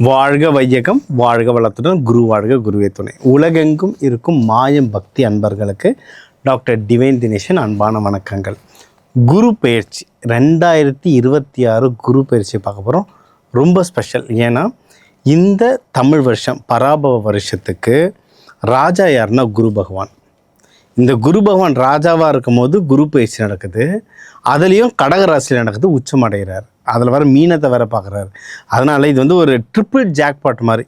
வாழ்க வையகம், வாழ்க வளத்துடன், குரு வாழ்க, குருவே துணை. உலகெங்கும் இருக்கும் மாயம் பக்தி அன்பர்களுக்கு டாக்டர் டிவைன் தினேஷன் அன்பான வணக்கங்கள். குரு பயிற்சி 2026 குரு பயிற்சி பார்க்க போகிறோம். ரொம்ப ஸ்பெஷல். ஏன்னா இந்த தமிழ் வருஷம் பராபவ வருஷத்துக்கு ராஜா யாருன்னா குரு பகவான். இந்த குரு பகவான் ராஜாவாக இருக்கும் போது குரு பயிற்சி நடக்குது. அதுலேயும் கடகராசியில் நடக்குது, உச்சமடைகிறார். அதில் வர மீனத்தை வேற பார்க்குறாரு. அதனால் இது வந்து ஒரு ட்ரிபிள் ஜாக்பாட் மாதிரி.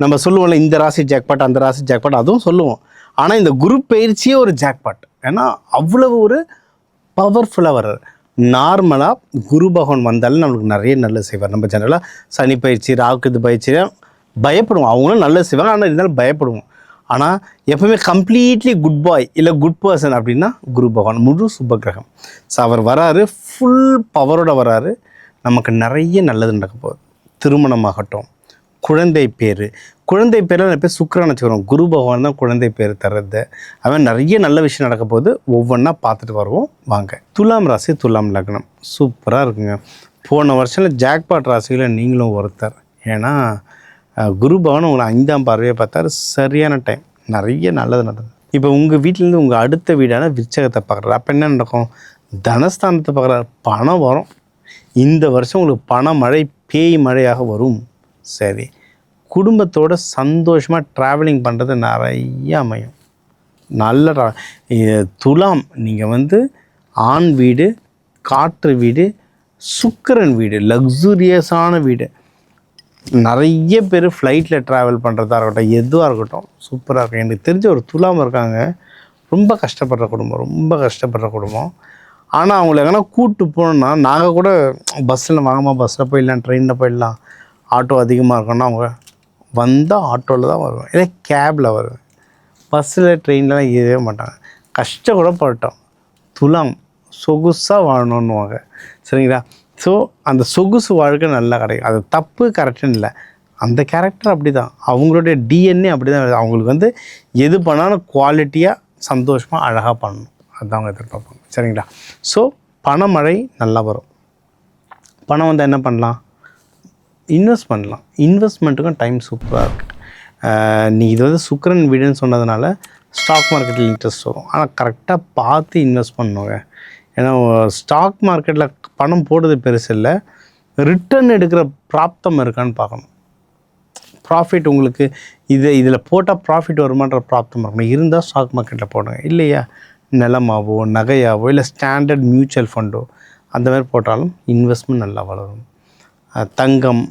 நம்ம சொல்லுவோம்ல, இந்த ராசி ஜாக்பாட், அந்த ராசி ஜாக்பாட், அதுவும் சொல்லுவோம். ஆனால் இந்த குரு பயிற்சியே ஒரு ஜாக்பாட். ஏன்னா அவ்வளவு ஒரு பவர்ஃபுல்லாக வர்றார். நார்மலாக குரு பகவான் வந்தாலும் நம்மளுக்கு நிறைய நல்லது செய்வார். நம்ம ஜெனரலாக சனி பயிற்சி, ராகுது பயிற்சியாக பயப்படுவோம். அவங்களும் நல்லது செய்வாங்க, ஆனால் இருந்தாலும் பயப்படுவோம். ஆனால் எப்பவுமே கம்ப்ளீட்லி குட் பாய் இல்லை குட் பர்சன் அப்படின்னா குரு பகவான், முழு சுபகிரகம். ஸோ அவர் வராரு, ஃபுல் பவரோட வராரு. நமக்கு நிறைய நல்லது நடக்க போகுது. திருமணமாகட்டும், குழந்தை பேர் நிறைய பேர் சுக்கிரன் வச்சுக்கிறோம். குரு பகவான் தான் குழந்தை பேர் தர்றது. அவன் நிறைய நல்ல விஷயம் நடக்க போகுது. ஒவ்வொன்றா பார்த்துட்டு வருவோம் வாங்க. துலாம் ராசி, துலாம் லக்னம் சூப்பராக இருக்குங்க. போன வருஷத்தில் ஜாக்பாட் ராசியில் நீங்களும் ஒருத்தர். ஏன்னா குரு பகவான் உங்களை 5ஆம் பார்வையை பார்த்தாரு. சரியான டைம், நிறைய நல்லது நடந்தது. இப்போ உங்கள் வீட்டிலேருந்து உங்கள் அடுத்த வீடான விருச்சகத்தை பார்க்குறாரு. அப்போ என்ன நடக்கும்? தனஸ்தானத்தை பார்க்குறாரு. பணம் வரும். இந்த வருஷம் உங்களுக்கு பண மழை, பேய் மழையாக வரும். சரி, குடும்பத்தோடு சந்தோஷமாக ட்ராவலிங் பண்ணுறது நிறைய அமையும். நல்ல துலாம், நீங்கள் வந்து ஆண் வீடு, காற்று வீடு, சுக்கிரன் வீடு, லக்ஸூரியஸான வீடு. நிறைய பேர் ஃப்ளைட்டில் ட்ராவல் பண்ணுறதா இருக்கட்டும், எதுவாக இருக்கட்டும், சூப்பராக இருக்கும். எனக்கு தெரிஞ்ச ஒரு துலாம் இருக்காங்க, ரொம்ப கஷ்டப்படுற குடும்பம். ஆனால் அவங்கள எங்கன்னா கூப்பிட்டு போகணுன்னா, நாங்கள் கூட பஸ்ஸில் வாங்கம்மா, பஸ்ஸில் போயிடலாம், ட்ரெயினில் போயிடலாம், ஆட்டோ அதிகமாக இருக்கணும்னா அவங்க வந்தால் ஆட்டோவில் தான் வருவேன், இல்லை கேபில் வருவேன். பஸ்ஸில் ட்ரெயின்லாம் ஏறவே மாட்டாங்க. கஷ்டப்படப்பட்டோம். துலாம் சொகுசாக வாழணுன்னுவாங்க. சரிங்களா? ஸோ அந்த சொகுசு வாழ்க்கை நல்லா கிடைக்கும். அது தப்பு கரெக்டுன்னு இல்லை, அந்த கேரக்டர் அப்படி தான், அவங்களுடைய டிஎன்ஏ அப்படி தான். அவங்களுக்கு வந்து எது பண்ணாலும் குவாலிட்டியாக, சந்தோஷமாக, அழகாக பண்ணணும். அதுதான் அவங்க எதிர்பார்ப்பாங்க. சரிங்களா? ஸோ பணமழை நல்லா வரும். பணம் வந்து என்ன பண்ணலாம்? இன்வெஸ்ட் பண்ணலாம். இன்வெஸ்ட்மெண்ட்டுக்கும் டைம் சூப்பராக இருக்குது. நீ இது வந்து சுக்கிரன் வீடுன்னு சொன்னதுனால ஸ்டாக் மார்க்கெட்டில் இன்ட்ரெஸ்ட் வரும். ஆனால் கரெக்டாக பார்த்து இன்வெஸ்ட் பண்ணுங்க. ஏன்னா ஸ்டாக் மார்க்கெட்டில் பணம் போடுறது பெருசு இல்லை, ரிட்டர்ன் எடுக்கிற பிராப்தம் இருக்கான்னு பார்க்கணும். ப்ராஃபிட் உங்களுக்கு இதில் போட்டால் ப்ராஃபிட் வருமான்ற பிராப்தம் இருக்கணும். இருந்தால் ஸ்டாக் மார்க்கெட்டில் போடுங்க. இல்லையா, நிலமாவோ, நகையாவோ, இல்லை ஸ்டாண்டர்ட் மியூச்சுவல் ஃபண்டோ அந்த மாதிரி போட்டாலும் இன்வெஸ்ட்மெண்ட் நல்லா வளரும். தங்கம்,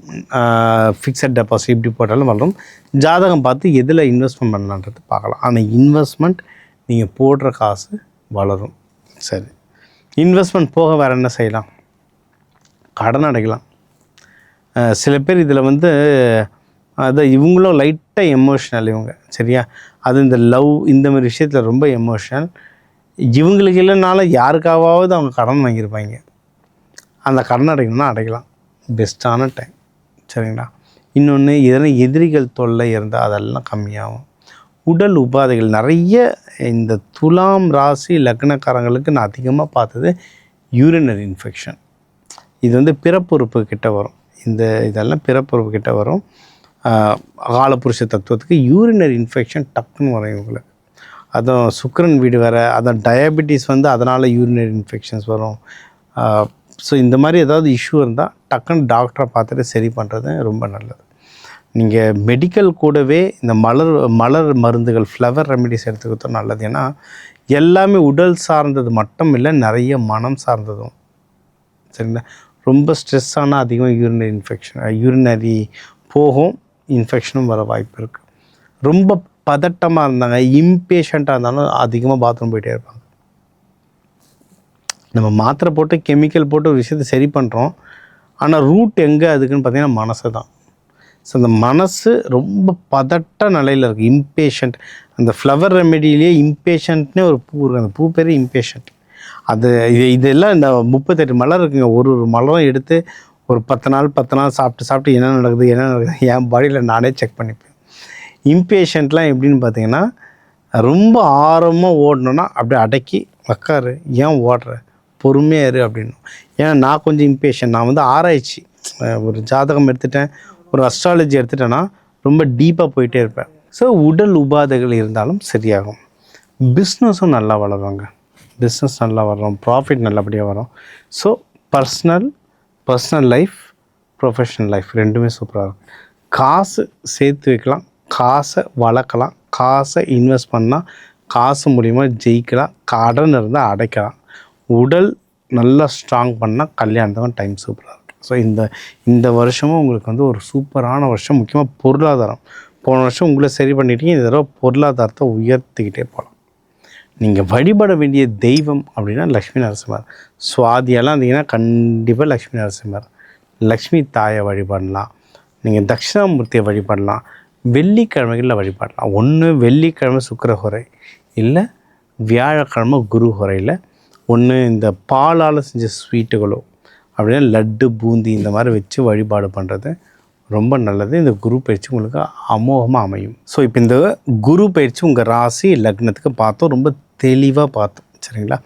ஃபிக்ஸட் டெபாசிட் இப்படி போட்டாலும் வளரும். ஜாதகம் பார்த்து எதில் இன்வெஸ்ட்மெண்ட் பண்ணலான்றது பார்க்கலாம். ஆனால் இன்வெஸ்ட்மெண்ட் நீங்கள் போடுற காசு வளரும். சரி, இன்வெஸ்ட்மெண்ட் போக வேறு என்ன செய்யலாம்? கடன் அடைக்கலாம். சில பேர் இதில் வந்து அதை இவங்களும் லைட்டாக எமோஷ்னல் இவங்க. சரியா? அது இந்த லவ் இந்த மாதிரி விஷயத்தில் ரொம்ப எமோஷ்னல். இவங்களுக்கு இல்லைனாலும் யாருக்காவது அவங்க கடன் வாங்கியிருப்பாங்க. அந்த கடன் அடைக்கணும்னா அடைக்கலாம். பெஸ்ட்டான டைம். சரிங்களா? இன்னொன்று, எதனா எதிரிகள் தொல்லை இருந்தால் அதெல்லாம் கம்மியாகும். உடல் உபாதைகள் நிறைய இந்த துலாம் ராசி லக்னக்காரங்களுக்கு நான் அதிகமாக பார்த்தது யூரினரி இன்ஃபெக்ஷன். இது வந்து பிறப்புறுப்பு கிட்ட வரும். இதெல்லாம் பிறப்புறுப்பு கிட்ட வரும். காலபுருஷ தத்துவத்துக்கு யூரினரி இன்ஃபெக்ஷன் டக்குன்னு வரும் இவங்களுக்கு. அதுவும் சுக்கிரன் வீடு வேறு, அதான் டயபெட்டிஸ் வந்து அதனால் யூரினரி இன்ஃபெக்ஷன்ஸ் வரும். ஸோ இந்த மாதிரி ஏதாவது இஷ்யூ இருந்தால் டக்குன்னு டாக்டரை பார்த்துட்டு சரி பண்ணுறது ரொம்ப நல்லது. நீங்கள் மெடிக்கல் கூடவே இந்த மலர் மருந்துகள், ஃப்ளவர் ரெமெடிஸ் எடுத்துக்கிறது நல்லது. ஏன்னா எல்லாமே உடல் சார்ந்தது மட்டும் இல்லை, நிறைய மனம் சார்ந்ததும். சரிங்களா? ரொம்ப ஸ்ட்ரெஸ் ஆனால் அதிகமாக யூரினரி போகும், இன்ஃபெக்ஷனும் வர வாய்ப்பு இருக்குது. ரொம்ப பதட்டமாக இருந்தாங்க, இம்பேஷண்ட்டாக இருந்தாலும் அதிகமாக பாத்ரூம் போயிட்டே இருப்பாங்க. நம்ம மாத்திரை போட்டு கெமிக்கல் போட்டு ஒரு விஷயத்தை சரி பண்ணுறோம், ஆனால் ரூட் எங்கே அதுக்குன்னு பார்த்திங்கன்னா மனசு தான். ஸோ அந்த மனசு ரொம்ப பதட்ட நிலையில் இருக்குது, இம்பேஷண்ட். அந்த ஃப்ளவர் ரெமெடியிலேயே இம்பேஷண்ட்னே ஒரு பூ இருக்குது, அந்த பூ பேர் இம்பேஷண்ட். அது இதெல்லாம் இந்த 38 மலர் இருக்குங்க. ஒரு மலரும் எடுத்து ஒரு 10 நாள் சாப்பிட்டு என்ன நடக்குது என் பாடியில் நானே செக் பண்ணிப்பேன். இம்பேஷண்ட்லாம் எப்படின்னு பார்த்தீங்கன்னா, ரொம்ப ஆரமாக ஓடணுன்னா அப்படியே அடக்கி உக்காரு, ஏன் ஓடுற, பொறுமையாக இரு அப்படின்னு. ஏன்னா நான் கொஞ்சம் இம்பேஷன். நான் வந்து ஆராய்ச்சி ஒரு ஜாதகம் எடுத்துட்டேன், ஒரு அஸ்ட்ராலஜி எடுத்துட்டேன்னா ரொம்ப டீப்பாக போயிட்டே இருப்பேன். ஸோ உடல் உபாதைகள் இருந்தாலும் சரியாகும். பிஸ்னஸும் நல்லா வளருவாங்க. பிஸ்னஸ் நல்லா வரும், ப்ராஃபிட் நல்லபடியாக வரும். So personal life, professional life ரெண்டுமே சூப்பராக இருக்கும். காசு சேர்த்து வைக்கலாம், காசை வளர்க்கலாம், காசை இன்வெஸ்ட் பண்ணால் காசு மூலிமா ஜெயிக்கலாம், கடன் இருந்தால் அடைக்கலாம். உடல் நல்லா ஸ்ட்ராங் பண்ணால் கல்யாணத்துக்கும் டைம் சூப்பராக இருக்கும். ஸோ இந்த வருஷமும் உங்களுக்கு வந்து ஒரு சூப்பரான வருஷம். முக்கியமாக பொருளாதாரம், போன வருஷம் உங்களை சரி பண்ணிட்டீங்க, இந்த தடவை பொருளாதாரத்தை உயர்த்திக்கிட்டே போகலாம். நீங்கள் வழிபட வேண்டிய தெய்வம் அப்படின்னா லக்ஷ்மி நரசிம்மர். சுவாதியெல்லாம் இருந்தீங்கன்னா கண்டிப்பாக லக்ஷ்மி நரசிம்மர், லக்ஷ்மி தாயை வழிபடலாம். நீங்கள் தட்சிணாமூர்த்தியை வழிபடலாம். வெள்ளிக்கிழமைகளில் வழிபடலாம். ஒன்று வெள்ளிக்கிழமை சுக்கிரஹோரை, இல்லை வியாழக்கிழமை குருஹோரையில். ஒன்று இந்த பாலால் செஞ்ச ஸ்வீட்டுகளோ அப்படின்னா லட்டு, பூந்தி இந்த மாதிரி வச்சு வழிபாடு பண்ணுறது ரொம்ப நல்லது. இந்த குரு பயிற்சி உங்களுக்கு அமோகமாக அமையும். ஸோ இப்போ இந்த குரு பயிற்சி உங்கள் ராசி லக்னத்துக்கு பார்த்தோம், ரொம்ப தெளிவாக பார்த்தோம். சரிங்களா?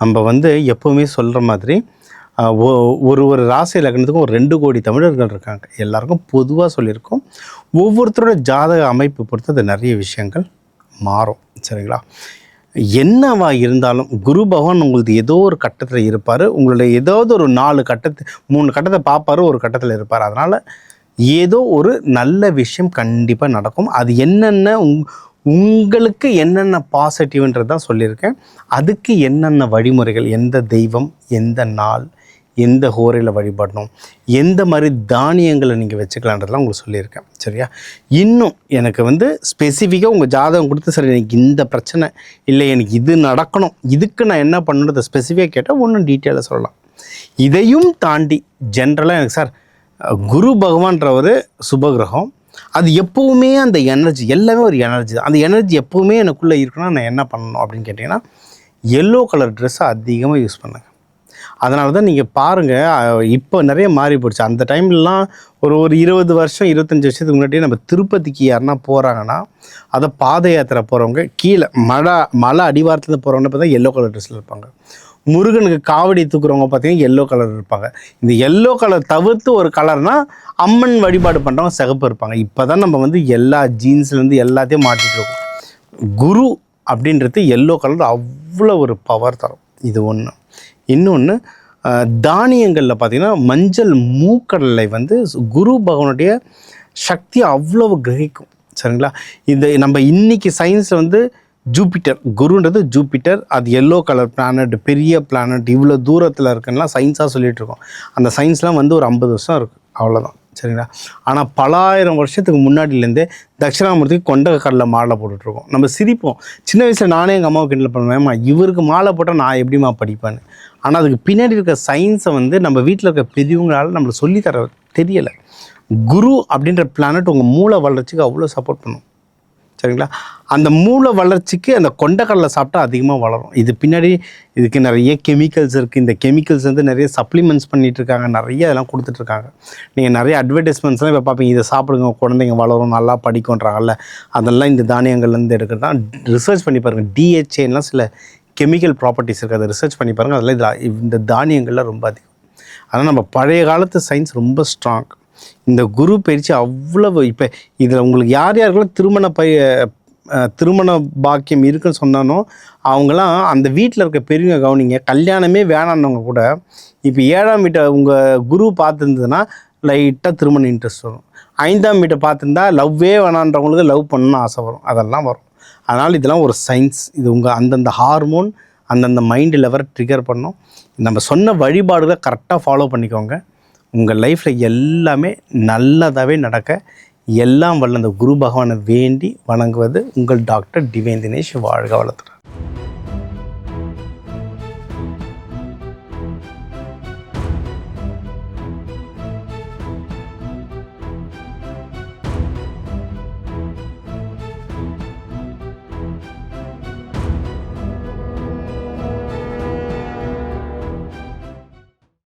நம்ம வந்து எப்போவுமே சொல்கிற மாதிரி ஒரு ராசி லக்னத்துக்கும் ஒரு 2 கோடி தமிழர்கள் இருக்காங்க. எல்லாருக்கும் பொதுவாக சொல்லியிருக்கோம். ஒவ்வொருத்தரோட ஜாதக அமைப்பு பொறுத்து அது நிறைய விஷயங்கள் மாறும். சரிங்களா? என்னவா இருந்தாலும் குரு பகவான் உங்களுக்கு ஏதோ ஒரு கட்டத்தில் இருப்பார். உங்களுடைய ஏதாவது ஒரு 3 கட்டத்தை பார்ப்பார், ஒரு கட்டத்தில் இருப்பார். அதனால் ஏதோ ஒரு நல்ல விஷயம் கண்டிப்பாக நடக்கும். அது என்னென்ன உங்களுக்கு என்னென்ன பாசிட்டிவ்ன்றது தான் சொல்லியிருக்கேன். அதுக்கு என்னென்ன வழிமுறைகள், எந்த தெய்வம், எந்த நாள், எந்த ஹோரையில் வழிபடணும், எந்த மாதிரி தானியங்களை நீங்கள் வச்சுக்கலான்றதுலாம் உங்களுக்கு சொல்லியிருக்கேன். சரியா? இன்னும் எனக்கு வந்து ஸ்பெசிஃபிக்காக உங்கள் ஜாதகம் கொடுத்து, சரி எனக்கு இந்த பிரச்சனை இல்லை, எனக்கு இது நடக்கணும், இதுக்கு நான் என்ன பண்ணணுன்றதை ஸ்பெசிஃபிக்காக கேட்டால் ஒன்றும் டீட்டெயிலாக சொல்லலாம். இதையும் தாண்டி ஜென்ரலாக எனக்கு சார் குரு பகவான்றவர் சுபகிரகம், அது எப்போவுமே அந்த எனர்ஜி, எல்லாமே ஒரு எனர்ஜி தான், அந்த எனர்ஜி எப்போவுமே எனக்குள்ளே இருக்குன்னா நான் என்ன பண்ணணும் அப்படின்னு கேட்டிங்கன்னா, எல்லோ கலர் ட்ரெஸ்ஸை அதிகமாக யூஸ் பண்ணுங்க. அதனால தான் நீங்கள் பாருங்கள், இப்போ நிறைய மாறி போயிடுச்சு. அந்த டைம்லலாம் ஒரு 20 வருஷம் 25 வருஷத்துக்கு முன்னாடியே நம்ம திருப்பதிக்கு யாருன்னா போகிறாங்கன்னா, அதை பாத யாத்திரை போகிறவங்க கீழே மலை அடிவாரத்துலேருந்து போகிறவங்க பார்த்தா எல்லோ கலர் ட்ரெஸ்ஸில் இருப்பாங்க. முருகனுக்கு காவடி தூக்குறவங்க பார்த்தீங்கன்னா எல்லோ கலர் இருப்பாங்க. இந்த எல்லோ கலர் தவிர்த்து ஒரு கலர்னால் அம்மன் வழிபாடு பண்ணுறவங்க சிகப்பு இருப்பாங்க. இப்போ தான் நம்ம வந்து எல்லா ஜீன்ஸ்லேருந்து எல்லாத்தையும் மாட்டிகிட்டு இருக்கோம். குரு அப்படின்றது எல்லோ கலர் அவ்வளோ ஒரு பவர் தரும். இது ஒன்று. இன்னொன்று, தானியங்களில் பார்த்திங்கன்னா மஞ்சள் மூக்கடலை வந்து குரு பகவானுடைய சக்தியை அவ்வளவு கிரகிக்கும். சரிங்களா? இந்த நம்ம இன்றைக்கி சயின்ஸில் வந்து ஜூபிட்டர், குருன்றது ஜூபிட்டர், அது எல்லோ கலர் பிளானட், பெரிய பிளானட், இவ்வளோ தூரத்தில் இருக்குன்னா சயின்ஸாக சொல்லிகிட்டு இருக்கோம். அந்த சயின்ஸ்லாம் வந்து ஒரு 50 வருஷம் இருக்குது, அவ்வளோதான். சரிங்களா? ஆனால் பல ஆயிரம் வருஷத்துக்கு முன்னாடியிலேருந்தே தட்சிணாமூர்த்திக்கு கொண்ட கடலை மாலை போட்டுட்ருக்கோம். நம்ம சிரிப்போம். சின்ன வயசில் நானே எங்கள் அம்மாவுக்கு கிண்டல் பண்ணுவேன்மா, இவருக்கு மாலை போட்டால் நான் எப்படிமா படிப்பேன்னு. ஆனால் அதுக்கு பின்னாடி இருக்க சயின்ஸை வந்து நம்ம வீட்டில் இருக்க பெரியவங்களால் நம்மளுக்கு சொல்லித்தர தெரியலை. குரு அப்படின்ற பிளானட் உங்கள் மூளை வளர்ச்சிக்கு அவ்வளோ சப்போர்ட் பண்ணும். சரிங்களா? அந்த மூளை வளர்ச்சிக்கு அந்த கொண்டக்கடலை சாப்பிட்டா அதிகமாக வளரும். இது பின்னாடி இதுக்கு நிறைய கெமிக்கல்ஸ் இருக்குது. இந்த கெமிக்கல்ஸ் வந்து நிறைய சப்ளிமெண்ட்ஸ் பண்ணிகிட்டு இருக்காங்க, நிறைய இதெல்லாம் கொடுத்துட்ருக்காங்க. நீங்கள் நிறைய அட்வர்டைஸ்மெண்ட்ஸ்லாம் இப்போ பார்ப்பீங்க, இதை சாப்பிடுங்க குழந்தைங்க வளரும், நல்லா படிக்கும்ன்றாங்கல்ல, அதெல்லாம் இந்த தானியங்கள்லேருந்து எடுக்கிறது தான். ரிசர்ச் பண்ணி பாருங்கள், டிஹெச்ஏலாம் சில கெமிக்கல் ப்ராப்பர்ட்டிஸ் இருக்குது, அதை ரிசர்ச் பண்ணி பாருங்கள். அதெல்லாம் இந்த தானியங்கள்லாம் ரொம்ப அதிகம். அதனால் நம்ம பழைய காலத்து சயின்ஸ் ரொம்ப ஸ்ட்ராங். இந்த குரு பயிற்சி அவ்வளவு. இப்போ இதில் உங்களுக்கு யாருக்கெல்லாம் திருமண பாக்கியம் இருக்குன்னு சொன்னானோ அவங்களாம் அந்த வீட்டில் இருக்க பெரியவங்க கவனிங்க. கல்யாணமே வேணான்னவங்க கூட இப்போ 7ஆம் வீட்டை உங்கள் குரு பார்த்துருந்ததுன்னா லைட்டாக திருமண இன்ட்ரெஸ்ட் வரும். 5ஆம் வீட்டை பார்த்துருந்தா லவ்வே வேணான்றவங்களுக்கு லவ் பண்ணணும்னு ஆசை வரும், அதெல்லாம் வரும். அதனால் இதெல்லாம் ஒரு சயின்ஸ். இது உங்கள் அந்தந்த ஹார்மோன் அந்தந்த மைண்டு லெவரை ட்ரிகர் பண்ணும். நம்ம சொன்ன வழிபாடுகளை கரெக்டாக ஃபாலோ பண்ணிக்கோங்க. உங்கள் லைஃப்பில் எல்லாமே நல்லதாகவே நடக்க எல்லாம் வல்ல அந்த குரு பகவானை வேண்டி வணங்குவது உங்கள் டாக்டர் டிவைன் தினேஷ். வாழ்க வளத்துடன்.